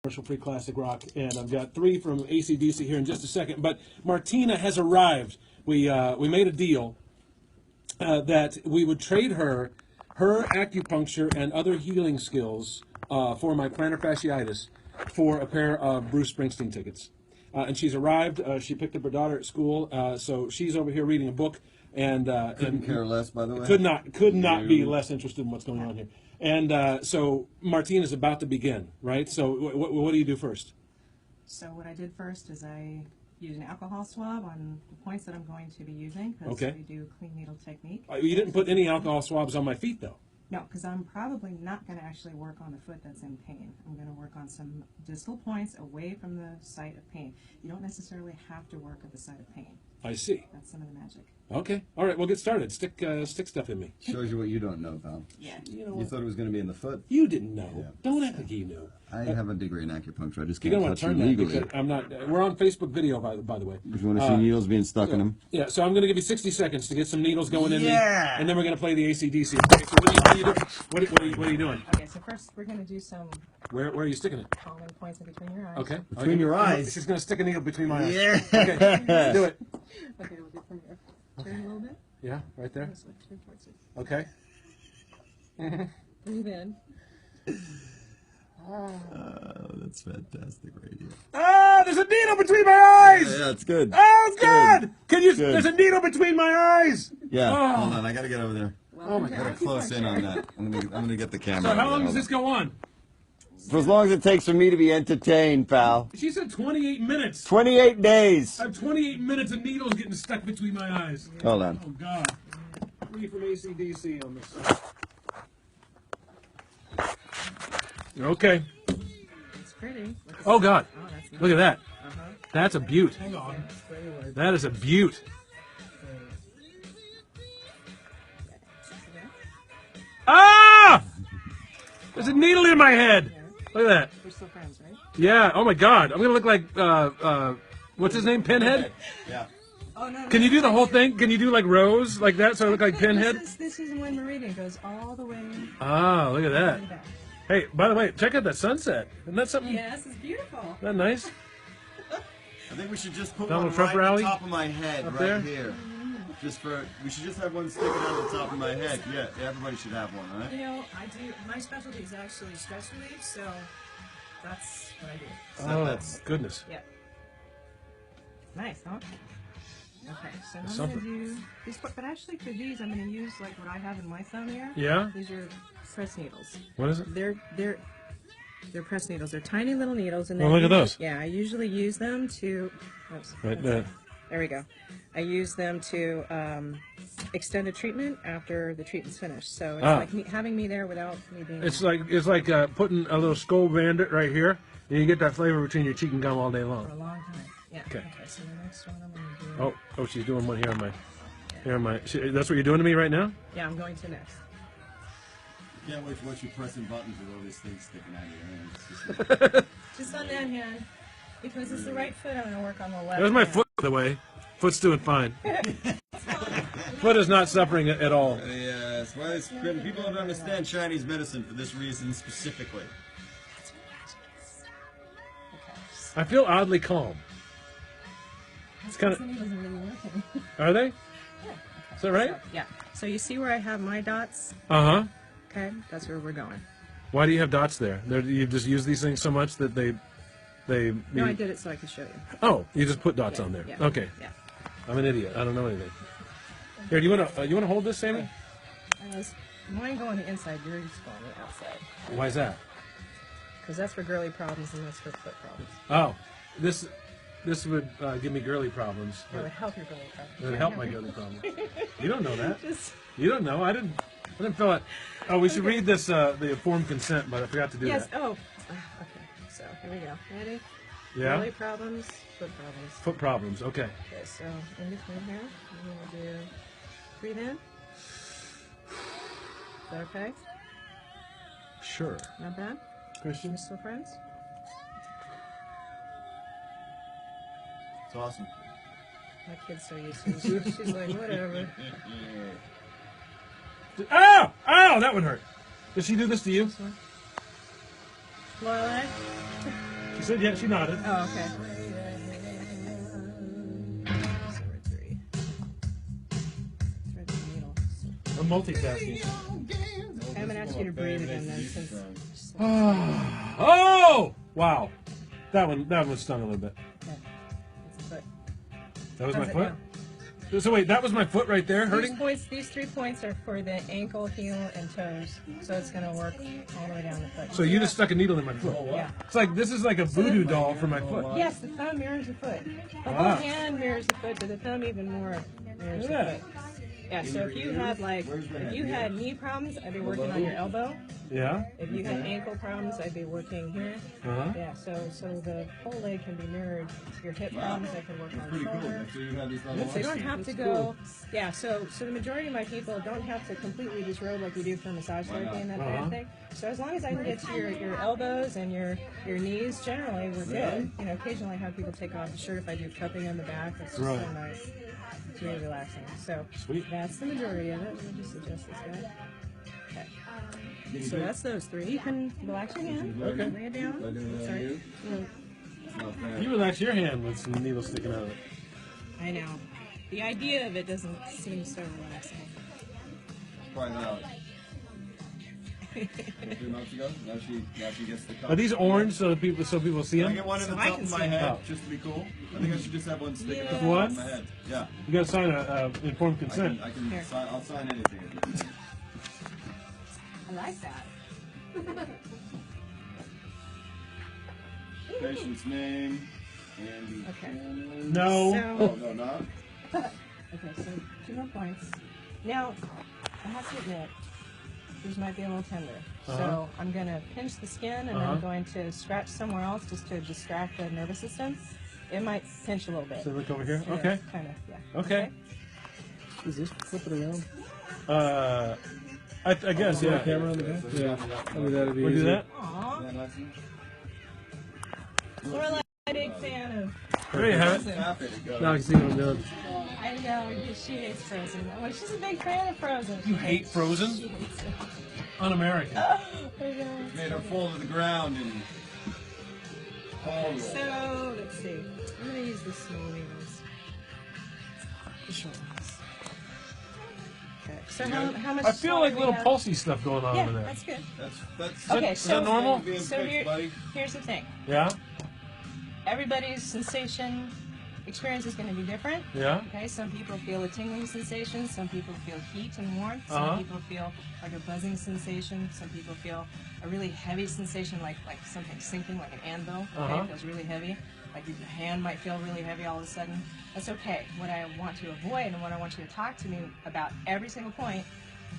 Commercial-free classic rock, and I've got 3 from AC/DC here in just a second. But Martina has arrived. We made a deal that we would trade her acupuncture and other healing skills for my plantar fasciitis for a pair of Bruce Springsteen tickets. And she's arrived. She picked up her daughter at school, so she's over here reading a book. And couldn't care less, by the way. Could not be less interested in what's going on here. And so Martina's about to begin, right? So what do you do first? So what I did first is I used an alcohol swab on the points that I'm going to be using, because Okay. we do clean needle technique. You didn't put any alcohol swabs on my feet, though. No, because I'm probably not going to actually work on the foot that's in pain. I'm going to work on some distal points away from the site of pain. You don't necessarily have to work at the site of pain. I see. That's some of the magic. Okay. All right. We'll get started. Stick stuff in me. Shows you what you don't know, pal. Yeah. You thought it was going to be in the foot? You didn't know. Yeah. Don't act like you knew. I have a degree in acupuncture. I just You can't don't want touch to turn them that legally. because I'm not. We're on Facebook video, by the way. If you want to see needles being stuck in them? Yeah. So I'm going to give you 60 seconds to get some needles going in me, Yeah. and then we're going to play the AC/DC. Okay. So what are you doing? What are you doing? Okay, so first we're going to do some Where are you sticking it? calming points in between your eyes. Okay. Between your eyes? She's going to stick a needle between my eyes. Yeah. Okay. Do it. Okay, we'll do from here. Turn a little bit. Yeah. Right there. This way, turn towards it. Okay. Breathe in. Oh, that's fantastic radio. Ah, there's a needle between my eyes. Yeah, it's good. Oh, it's good. Can you? Good. There's a needle between my eyes. Yeah, Oh. hold on. I got to get over there. Oh my I got God. to close in on that. I'm gonna get the camera. So over how there. long does Hold this go on? on. For as long as it takes for me to be entertained, pal. She said 28 minutes. 28 days. I have 28 minutes of needles getting stuck between my eyes. Hold on. Oh God. 3 from AC/DC on this. Okay. It's pretty. Oh God. Oh, that's nice. Look at that. Uh-huh. That's a beaut. Hang on. Straight away. That is a beaut. Ah! There's a needle in my head. Look at that. We're still friends, right? Yeah. Oh my God. I'm gonna look like what's his name? Pinhead. Yeah. Oh, no. Can you do the whole thing? Can you do like Rose like that so I look like Pinhead? This is when meridian goes all the way Ah, look at that. back. Hey, by the way, check out that sunset. Isn't that something? Yes, it's beautiful. Isn't that nice? I think we should just put Donald one Trump right rally? on top of my head, Up right there? here. We should just have one sticking out of the top of my head. Yeah, everybody should have one, right? You know, I do. My specialty is actually stress relief, so that's what I do. Oh, that's- goodness. Yeah. Nice, huh? Okay, so I'm Something. gonna do these, but actually for these, I'm gonna use like what I have in my thumb here. Yeah? These are press needles. What is it? They're press needles. They're tiny little needles, and Well, look at those. Yeah, I usually use them to. Oops, Right one there. sec. There we go. I use them to extend a treatment after the treatment's finished. So it's like having me there without me being. It's like putting a little skull bandit right here, and you get that flavor between your cheek and gum all day for a long. long time. Yeah. Okay. So the next one I'm gonna do. Oh, she's doing one here on my. That's what you're doing to me right now? Yeah, I'm going to next. Can't wait to watch you pressing buttons with all these things sticking out of your hands. Just on that hand, because it's the right foot, I'm gonna work on the left. There's my hand. foot, by the way. Foot's doing fine. Foot is not suffering at all. Yes, well, people don't understand Chinese medicine for this reason specifically. I feel oddly calm. It's kind of. This needle isn't really working. Are they? Yeah. Is that right? Yeah. So you see where I have my dots? Uh huh. Okay, that's where we're going. Why do you have dots there? You just use these things so much that they. No, I did it so I could show you. Oh, you just put dots on there. Yeah. Okay. Yeah. I'm an idiot. I don't know anything. Here, do you wanna hold this, Sammy? Mine go on the inside, yours go on the outside. Why is that? Because that's for girly problems and that's for foot problems. Oh, this would give me girly problems. It would help your girly problems. It would help my girly problems. You don't know that. Just, You don't know. I didn't fill it. Oh, we should read this the informed consent, but I forgot to do yes. that. Oh. Okay. So here we go. Ready? Yeah. Girly problems, foot problems. Foot problems. Okay. Okay. So in between here, I'm gonna do breathe in. Is that okay? Sure. Not bad. Christian. We're still friends. It's awesome. My kid's so used to it. She's like, whatever. Ow! Ow! That would hurt. Did she do this to you? Lorelai? said yeah. She nodded. Oh, okay. So we're 3. Thread the needle. I'm multitasking. I'm gonna ask you to breathe again then, since. Oh! Wow. That one stung a little bit. Okay. That's the foot. That was my How's it foot? now? So wait, that was my foot right there hurting? These 3 points are for the ankle, heel, and toes. So it's gonna work all the way down the foot. So you just stuck a needle in my foot. Yeah. It's like this is like a voodoo doll for my foot. Yes, the thumb mirrors the foot. The whole Wow. hand mirrors the foot, but the thumb even more mirrors Yeah. the foot. Yeah, so if you had knee problems, I'd be working on your elbow. Yeah. If you had ankle problems, I'd be working here. Uh-huh. Yeah, so the whole leg can be mirrored. Your hip problems, I can work on Pretty cool. shoulder. So you have these little So you don't have to go. Yeah, so the majority of my people don't have to completely disrobe like we do for massage therapy and that kind of thing. So as long as I can get to your elbows and your knees, generally we're good. You know, occasionally I have people take off the shirt if I do cupping on the back. That's just so nice. It's really relaxing. So Sweet. that's the majority of it. Let me just adjust this guy. Okay. So that's those 3. You can relax your hand. Okay. Lay it down. Sorry. You relax your hand with some needles sticking out of it. I know. The idea of it doesn't seem so relaxing. Probably not. 3 months ago. Now she gets the cup. Are these orange so people see Can I them? get one in the So I top can of my see head Oh. just to be cool? I think I should just have one sticking out Yeah. of What? my head. Yeah. You gotta sign a informed consent. I can Here. sign. I'll sign anything. I like that. Patient's name. Andy. Okay. No. Oh, no, not? Okay, so 2 more points. Now, I have to admit, these might be a little tender. So I'm going to pinch the skin and then I'm going to scratch somewhere else just to distract the nervous system. It might pinch a little bit. So look over here. Yeah, Okay. Kind of, yeah. Okay. Is this flip it around? I guess yeah. Camera on the back? Yeah. I mean, that'd be We do easy. that. Aw, Yeah, nice and- Lorelai, a big fan of There you have it. Frozen. Tap it, it goes. Now I can see what I'm doing. I know, because she hates Frozen. Well, she's a big fan of Frozen. You hate Frozen? She hates it. Un-American. I know. Made her fall to the ground and fall. So, let's see. I'm going to use the small needles. The short ones. Okay. So how much I feel slide like do we little have? pulsy stuff going on Yeah, over there. that's good. That's Okay, is that normal? being So fixed, buddy. here's the thing. Yeah. Everybody's sensation experience is going to be different. Yeah. Okay, some people feel a tingling sensation, some people feel heat and warmth, some Uh-huh. people feel like a buzzing sensation, some people feel a really heavy sensation like something sinking, like an anvil. Okay, Uh-huh. it feels really heavy. Like your hand might feel really heavy all of a sudden. That's okay. What I want to avoid and what I want you to talk to me about every single point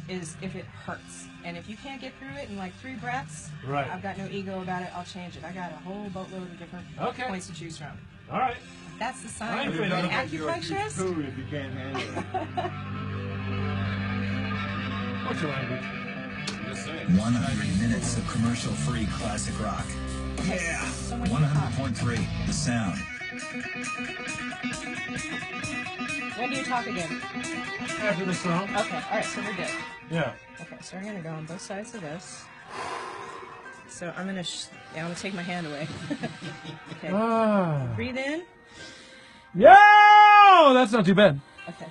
is if it hurts. And if you can't get through it in like 3 breaths, Right. I've got no ego about it, I'll change it. I got a whole boatload of different Okay. points to choose from. All right. That's the I sign ain't of afraid an of it. You're a huge acupuncturist. food if you can't handle it. What's your language? I'm just saying. 100 minutes of commercial-free classic rock. Yeah. So when you talk, 100.3, The Sound. when do you talk again? After the song. Okay, all right, so we're good. Yeah. Okay, so we're gonna go on both sides of this. So I'm gonna I'm gonna take my hand away. Okay, Ah. breathe in. Yeah. That's not too bad. Okay.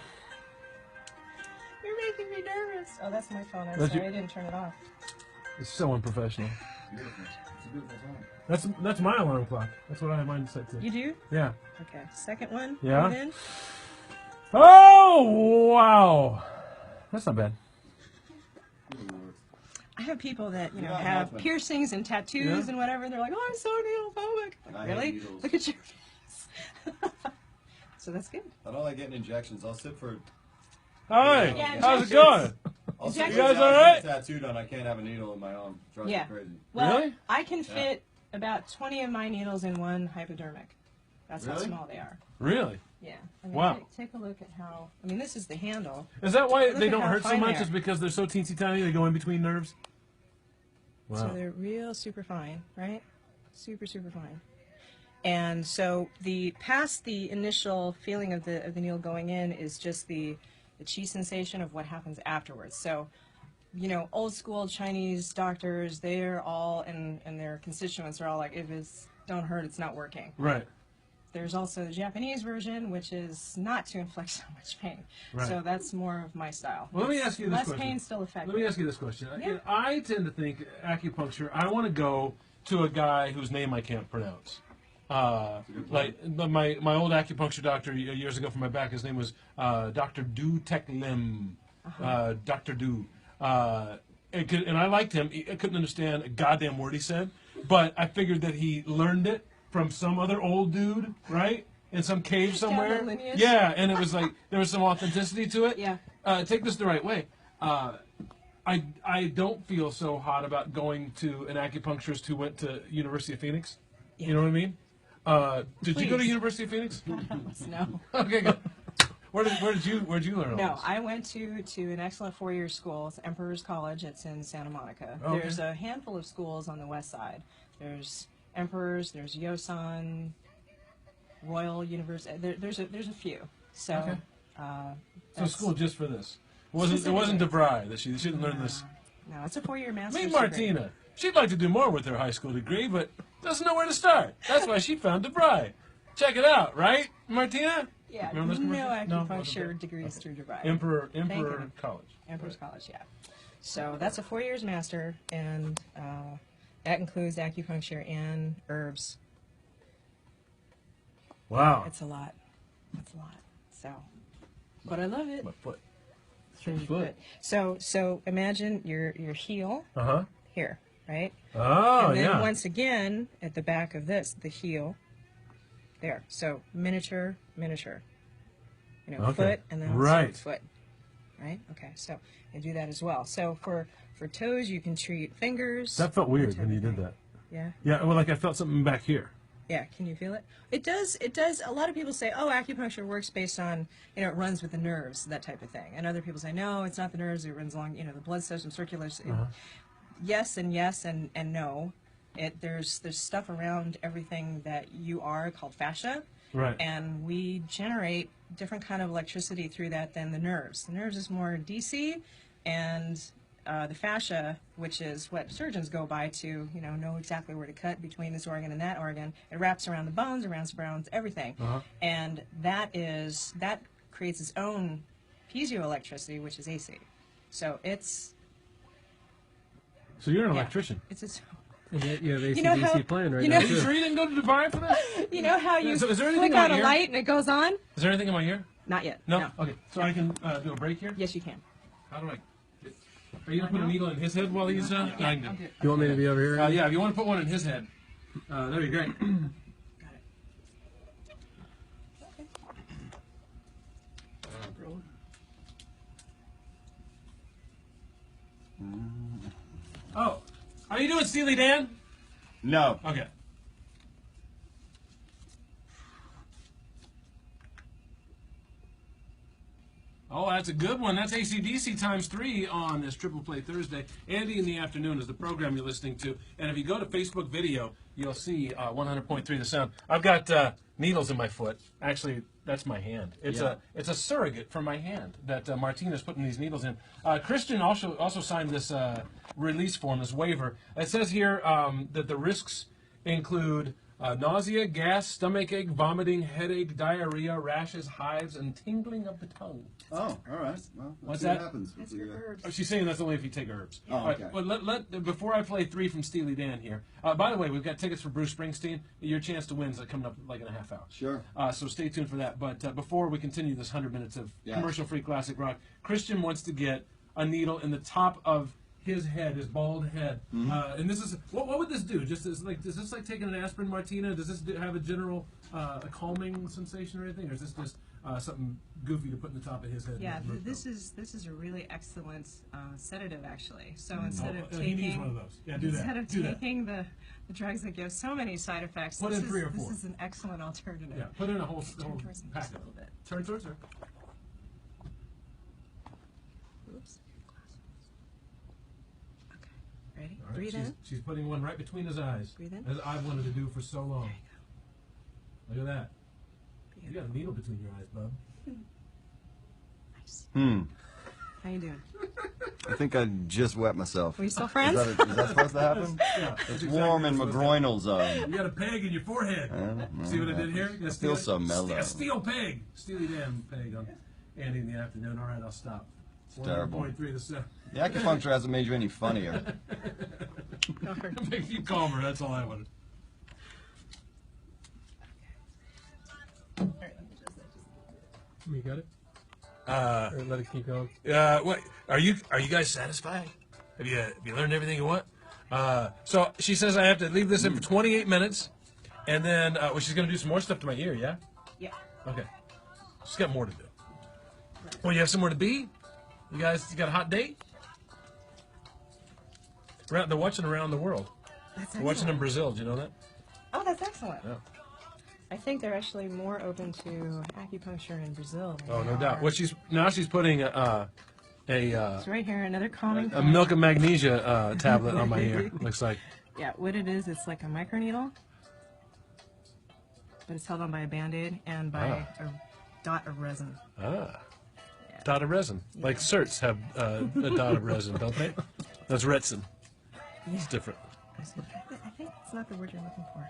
You're making me nervous. Oh, that's my phone. I'm That's sorry, your- I didn't turn it off. It's so unprofessional. Beautiful. It's a beautiful song. That's my alarm clock. That's what I have mine set to. You do? Yeah. Okay. Second one. Yeah. Breathe in. Oh wow. That's not bad. I have people that Yeah, have nothing. piercings and tattoos Yeah. and whatever. They're like, "Oh, I'm so needlephobic." I Like, hate really? needles. Look at your face. So that's good. I don't like getting injections. I'll sit for. Hi. Yeah, How's it injections. going? I'll sit Injections. for You guys all hours right? with a tattoo done. I can't have a needle in my arm. Drives Yeah. me crazy. Well, Really? I can fit about 20 of my needles in one hypodermic. That's how Really? small they are. Really? Yeah. I mean, Wow. take a look at how. I mean, this is the handle. Is that why Look they at don't how hurt so fine much? they Is are. because they're so teensy tiny they go in between nerves? So Wow. they're real super fine, right? Super, super fine. And so past the initial feeling of the needle going in is just the chi sensation of what happens afterwards. So, old school Chinese doctors, they're all and their constituents are all like, if it's don't hurt, it's not working. Right. There's also the Japanese version, which is not to inflict so much pain. Right. So that's more of my style. Well, let me ask you this Less question. pain, still effective. Let me ask you this question. Yeah. I tend to think acupuncture, I want to go to a guy whose name I can't pronounce. Like my old acupuncture doctor years ago for my back, his name was Dr. Du Tek Lim. Dr. Du. And I liked him. I couldn't understand a goddamn word he said, but I figured that he learned it from some other old dude, right? In some cave somewhere. Down the lineage. Yeah, and it was like there was some authenticity to it. Yeah. Take this the right way. I don't feel so hot about going to an acupuncturist who went to University of Phoenix. Yeah. You know what I mean? Did you go to Please. University of Phoenix? No. Okay, good. Where'd you learn all No, this? I went to an excellent four-year school. It's Emperor's College. It's in Santa Monica. Okay. There's a handful of schools on the west side. There's Emperor's. There's Yosan, Royal University. There's a few. So, Okay. So that's- school just for this. It wasn't DeVry that she didn't learn this. No, it's a four-year master's Meet degree. Martina. She'd like to do more with her high school degree, but doesn't know where to start. That's why she found DeVry. Check it out, right, Martina? Yeah, Remember this no commercial? acupuncture Okay. degrees through DeVry. Emperor Thank you. College. Emperor's College, yeah. So that's a 4 years master, and that includes acupuncture and herbs. Wow. It's a lot. It's a lot. So, but I love it. My foot. Good. So imagine your heel Uh-huh. here, right? Oh, and then yeah. once again at the back of this, the heel. There. So miniature. You know, Okay. foot and then also Right. foot. Right? Okay. So you do that as well. So for toes you can treat fingers. That felt weird type when you of did thing. that. Yeah. Yeah, well, like I felt something back here. Yeah, can you feel it? It does. It does. A lot of people say, "Oh, acupuncture works based on, you know, it runs with the nerves, that type of thing." And other people say, "No, it's not the nerves. It runs along, you know, the blood system, circular." Yes and no. There's stuff around everything that you are called fascia, Right. and we generate different kind of electricity through that than the nerves. The nerves is more DC, and the fascia, which is what surgeons go by to, you know exactly where to cut between this organ and that organ. It wraps around the bones, around everything, and that creates its own piezoelectricity, which is AC. So it's So you're an yeah, electrician. it's its. And yet you have ACDC know how- playing right you now, know- You too. sure you didn't go to Dubai for that? You know how you So is there anything flick in on my a ear? light and it goes on? Is there anything in my ear? Not yet. No? Okay. So I can do a break here? Yes, you can. How do I... Are you going to put a needle in his head while he's... I can do. You want me to be over here? Yeah, if you want to put one in his head. That'd be great. Got it. Oh, are you doing Steely Dan? No. Okay. Oh, that's a good one. That's AC/DC times 3 on this Triple Play Thursday. Andy in the Afternoon is the program you're listening to. And if you go to Facebook video, you'll see 100.3 The Sound. I've got needles in my foot. Actually, that's my hand. It's a surrogate for my hand that Martina's putting these needles in. Christian also signed this release form, this waiver. It says here that the risks include nausea, gas, stomachache, vomiting, headache, diarrhea, rashes, hives, and tingling of the tongue. Oh, all right. Well, What's let's see what that? happens. It's With for the, herbs. Oh, she's saying that's only if you take herbs. Oh, All right, okay. well, before I play 3 from Steely Dan here, by the way, we've got tickets for Bruce Springsteen. Your chance to win is coming up like in a half hour. Sure. So stay tuned for that. But before we continue this 100 minutes of Yeah. commercial-free classic rock, Christian wants to get a needle in the top of his head, his bald head. And this is, what would this do? Just as like, is this like taking an aspirin, Martina? Does this have a general a calming sensation or anything? Or is this just something goofy to put in the top of his head? Yeah, this is a really excellent sedative, actually. So instead of he needs taking one of those. Yeah, do that. instead of Do that. taking the drugs that give so many side effects, Put this in 3 or is, 4. This is an excellent alternative. Yeah, put in a whole Turn towards me pack just a of little bit. Turn towards her. Oops. Okay. Ready? All right, Breathe in. she's putting one right between his eyes, Breathe in. as I've wanted to do for so long. There Look at that. you You go. got a needle between your eyes, bub. Nice. How you doing? I think I just wet myself. Are you still Is friends? that supposed to happen? Yeah, It's warm in my groinal You zone. got a peg in your forehead. See what I did here? You Feel so mellow. Steel peg. Steely Dan peg on Andy in the afternoon. All right, I'll stop. It's terrible. 100.3 to 7. The acupuncture hasn't made you any funnier. Makes you calmer. That's all I wanted. You got it? Or let it keep going. What are you guys satisfied? Have you learned everything you want? So she says I have to leave this in for 28 minutes, and then she's gonna do some more stuff to my ear. Yeah. Yeah. Okay. She's got more to do. Well, you have somewhere to be? You got a hot date? They're watching around the world. That's They're watching in excellent. Brazil. Do you know that? Oh, that's excellent. Yeah. I think they're actually more open to acupuncture in Brazil. Than Oh, they no doubt. are- What she's putting a It's right here, another calming. milk of magnesia tablet on my ear. Looks like. Yeah, what it is, it's like a microneedle, but it's held on by a Band-Aid and by a dot of resin. Dot of resin. Like certs have a dot of resin, don't they? That's resin. It's different. I think it's not the word you're looking for.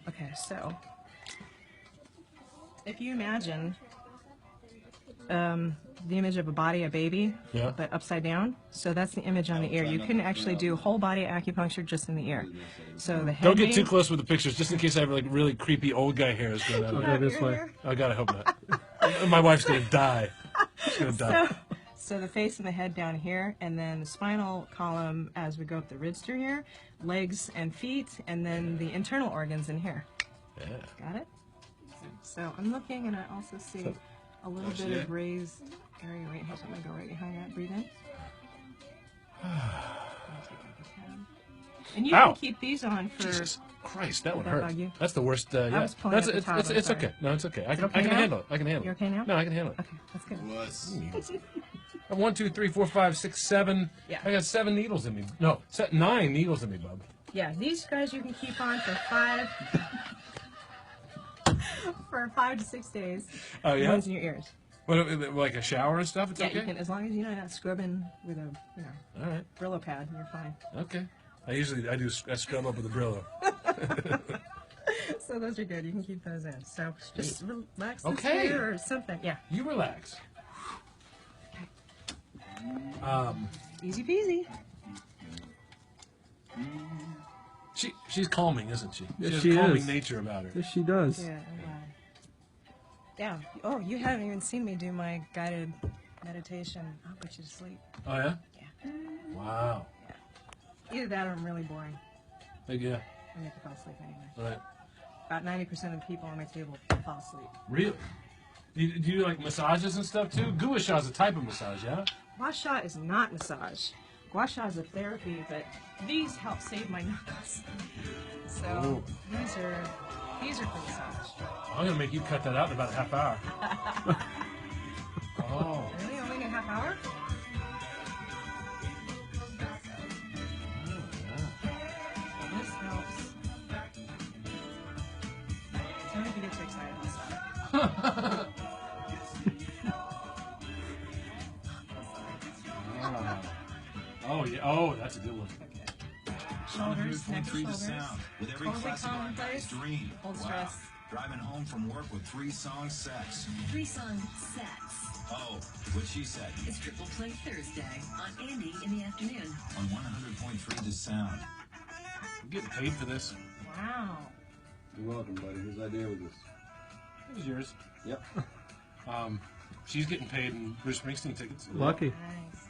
Okay, so if you imagine the image of a body, a baby, Yeah. but upside down, so that's the image on the ear. You can actually do whole body acupuncture just in the ear. So the head Don't get being- too close with the pictures, just in case I have like really creepy old guy hairs going out of Go it. this Your way. hair. Oh God, I hope not. My wife's gonna die. She's gonna die. So the face and the head down here, and then the spinal column as we go up the ridge through here, legs and feet, and then the internal organs in here. Yeah. Got it? So I'm looking, and I also see a little bit of raised area right here. So I'm going to go right behind that. Breathe in. And you Ow. can keep these on for... Jesus Christ, that one that hurt. bug you? That's the worst. Yeah. was pulling That's at the it's, top, it's, I'm it's sorry. okay. No, it's okay. I can okay now? handle it. I can handle it. You okay now? No, I can handle it. Okay, that's good. I have 1, 2, 3, 4, 5, 6, 7. Yeah. I got 7 needles in me. No, 9 needles in me, bub. Yeah, these guys you can keep on for 5 to 6 days. Oh, yeah? Ones in your ears. What, like a shower and stuff? It's Yeah, okay. you can, as long as you're not scrubbing with a, All right. Brillo pad, you're fine. Okay. I scrub up with a Brillo. So those are good. You can keep those in. So just relax this Okay. ear or something. Yeah. You relax. Easy peasy. She's calming, isn't she? Yes, has she calming is. nature about her. Yes, she does. Yeah. Yeah. Oh, you haven't even seen me do my guided meditation. I'll put you to sleep. Oh yeah. Yeah. Wow. Either that or I'm really boring. Yeah. I make you fall asleep anyway. Right. About 90% of the people on my table fall asleep. Really? Do you like massages and stuff too? Gua Sha is a type of massage, yeah? Gua Sha is not massage. Gua Sha is a therapy, but these help save my knuckles. So Oh. these are for massage. I'm gonna make you cut that out in about a half hour. Oh. Really? Only a half hour? This helps. Tell me if you get too excited and stuff. Oh yeah. Oh, that's a good one. Shoulders, neck to 100.3 The shoulders. Sound. With every Totally classic calm rock place. guy's dream. Hold Wow. stress. Driving home from work with 3-song sex. 3-song sex. Oh, what she said. It's Triple Play Thursday on Andy in the afternoon. On 100.3 The Sound. I'm getting paid for this. Wow. You're welcome, buddy. Whose idea was this? It was yours. Yep. She's getting paid in Bruce Springsteen tickets. Lucky. Nice.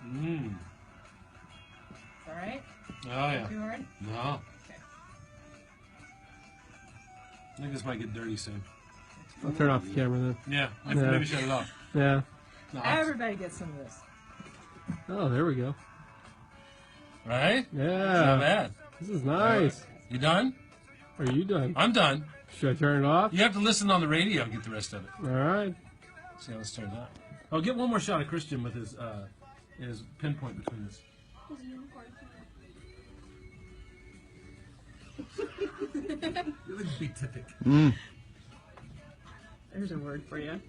Mmm. All right? Oh yeah. Too hard? No. Okay. I think this might get dirty soon. I'll turn off the camera then. Yeah. Yeah. Maybe shut it off. Yeah. No, Everybody gets some of this. Oh, there we go. right? Not Yeah. bad. This is nice. You done? Are you done? I'm done. Should I turn it off? You have to listen on the radio and get the rest of it. All right. See how this turns out. Oh, get one more shot of Christian with his pinpoint between us. You're like beatific. There's a word for you.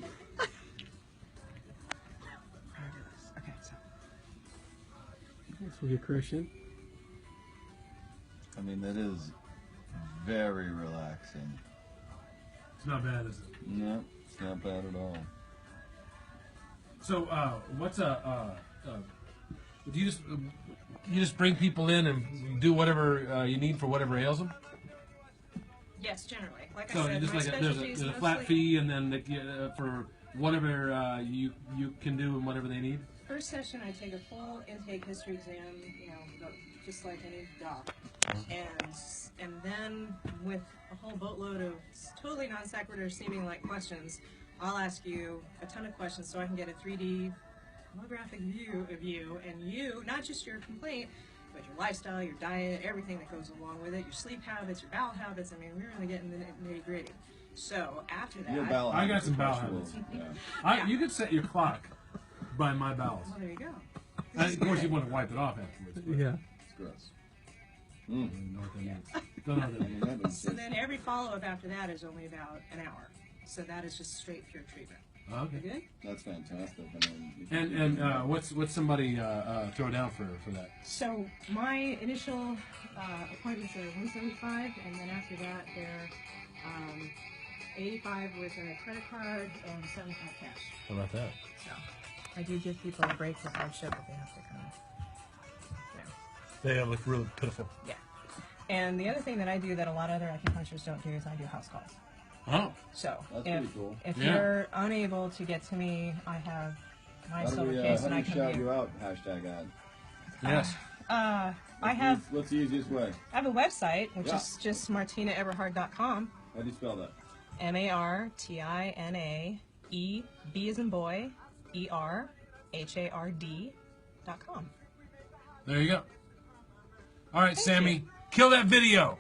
We'll get Christian. I mean, that is very relaxing. It's not bad, is it? No, it's not bad at all. So, what's do you just bring people in and do whatever you need for whatever ails them? Yes, generally. Like So I said, you just my like specialties there's a flat mostly- fee, and then for whatever you can do and whatever they need. First session, I take a full intake history exam, just like any doc, and then with a whole boatload of totally non sequitur seeming like questions, I'll ask you a ton of questions so I can get a 3D holographic view of you, and you, not just your complaint, but your lifestyle, your diet, everything that goes along with it, your sleep habits, your bowel habits. I mean, we're really getting the nitty gritty. So after that, Your bowel I got habits some are bowel questionable. habits. You could set your clock by my bowels. well, there you go. Of course, you want to wipe it off afterwards. But Yeah. It's gross. I don't know what that means. Don't know what that I means. mean, that is So just, then every follow-up after that is only about an hour. So that is just straight pure treatment. You Okay. good? that's fantastic. I mean, And what's somebody throw down for that? So my initial appointments are $175, and then after that they're $85 with a credit card and $75 cash. How about that? So I do give people a break for hardship if they have to come. They look really pitiful. Yeah. And the other thing that I do that a lot of other acupuncturists don't do is I do house calls. Oh. So That's if, pretty cool. if Yeah. you're unable to get to me, I have my how do silver we, case how and do I we come shout to you you. out? Hashtag ad. Yes. I have What's the easiest way? I have a website which Yeah. is just martinaeberhard.com. How do you spell that? MartinaE B as in boy ERHARD.com. There you go. All right, Sammy, kill that video.